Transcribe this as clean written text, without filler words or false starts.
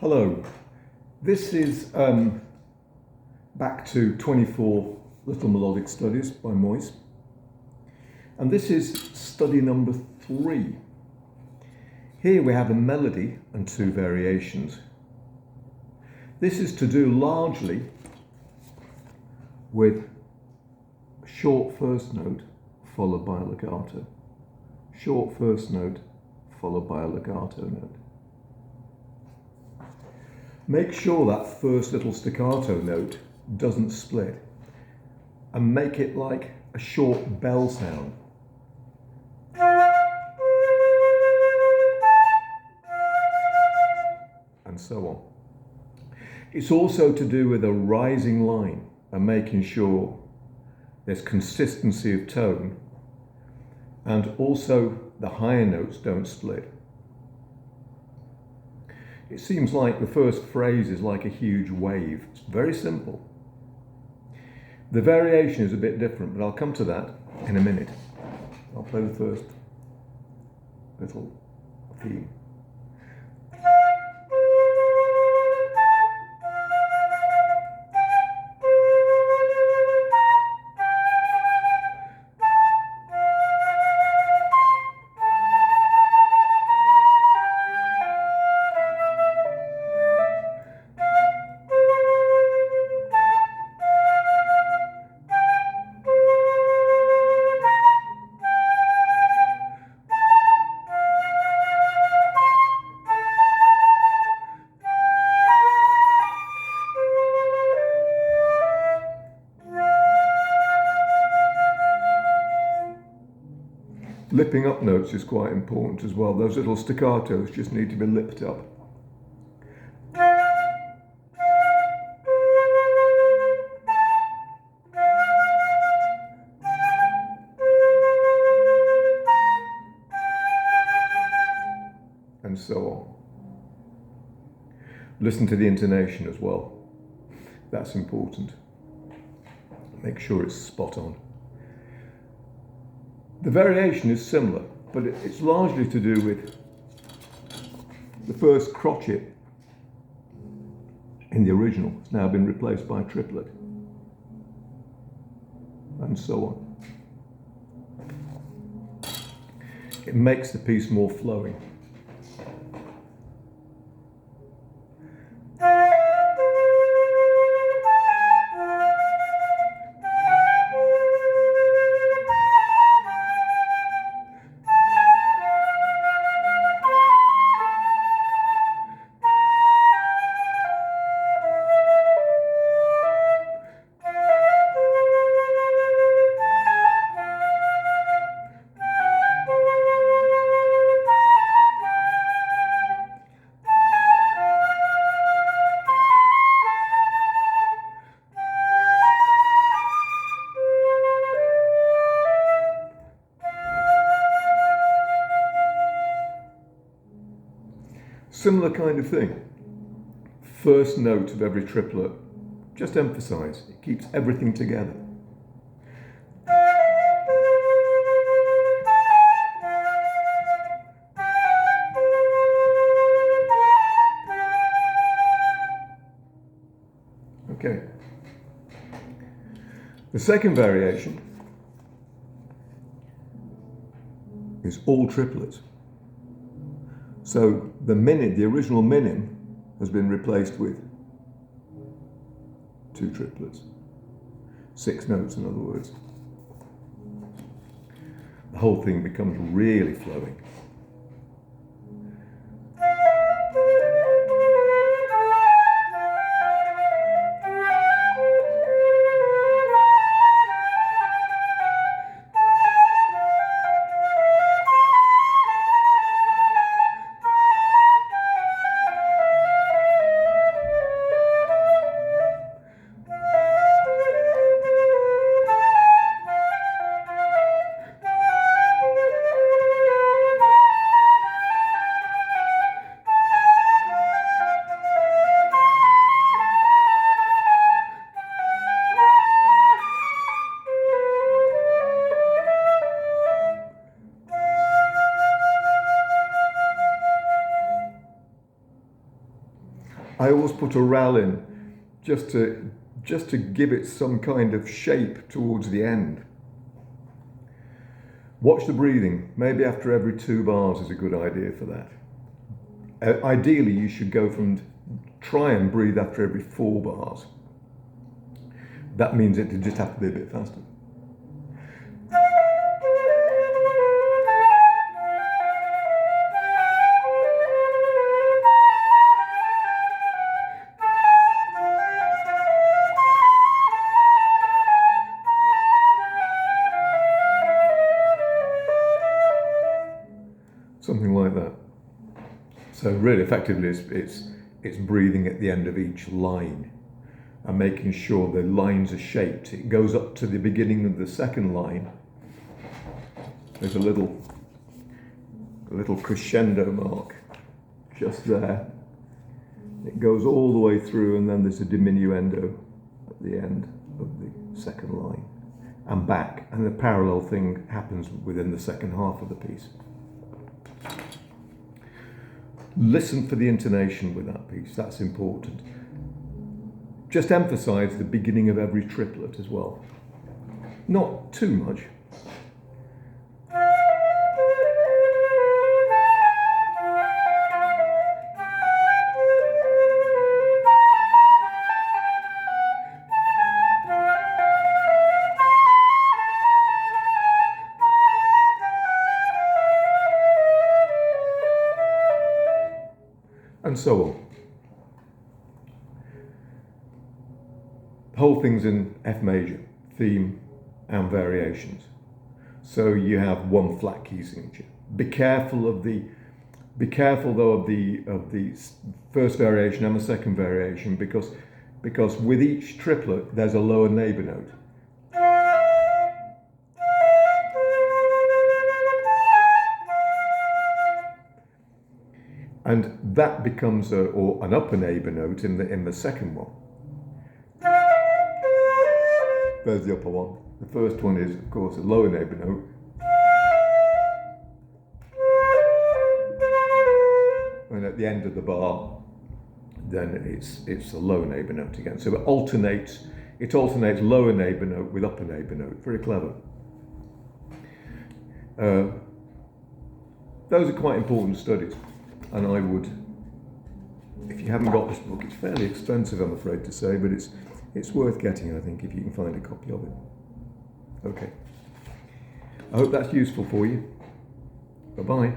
Hello, this is back to 24 Little Melodic Studies by Moyse, and this is study number 3. Here we have a melody and 2 variations. This is to do largely with a short first note followed by a legato. Short first note followed by a legato note. Make sure that first little staccato note doesn't split, and make it like a short bell sound. And so on. It's also to do with a rising line and making sure there's consistency of tone, and also the higher notes don't split. It seems like the first phrase is like a huge wave. It's very simple. The variation is a bit different, but I'll come to that in a minute. I'll play the first little theme. Lipping up notes is quite important as well. Those little staccatos just need to be lipped up. And so on. Listen to the intonation as well. That's important. Make sure it's spot on. The variation is similar, but it's largely to do with the first crotchet in the original. It's now been replaced by a triplet, and so on. It makes the piece more flowing. Similar kind of thing. First note of every triplet, just emphasize, it keeps everything together. Okay. The second variation is all triplets. So the original minim, has been replaced with 2 triplets. 6 notes, in other words. The whole thing becomes really flowing. I always put a rel in just to give it some kind of shape towards the end. Watch the breathing. Maybe after every 2 bars is a good idea for that. Ideally, you should try and breathe after every 4 bars. That means it just have to be a bit faster. Something like that. So really effectively it's breathing at the end of each line and making sure the lines are shaped. It goes up to the beginning of the second line. There's a little crescendo mark just there. It goes all the way through, and then there's a diminuendo at the end of the second line and back, and the parallel thing happens within the second half of the piece. Listen for the intonation with that piece, that's important. Just emphasize the beginning of every triplet as well. Not too much. And so on. The whole thing's in F major, theme and variations. So you have 1 flat key signature. Be careful though of the first variation and the second variation, because with each triplet there's a lower neighbour note. And that becomes an upper neighbour note in the second one. There's the upper one. The first one is, of course, a lower neighbour note. And at the end of the bar, then it's a lower neighbour note again. So it alternates lower neighbour note with upper neighbour note. Very clever. Those are quite important studies. And I would, if you haven't got this book, it's fairly expensive, I'm afraid to say, but it's worth getting, I think, if you can find a copy of it. Okay. I hope that's useful for you. Bye-bye.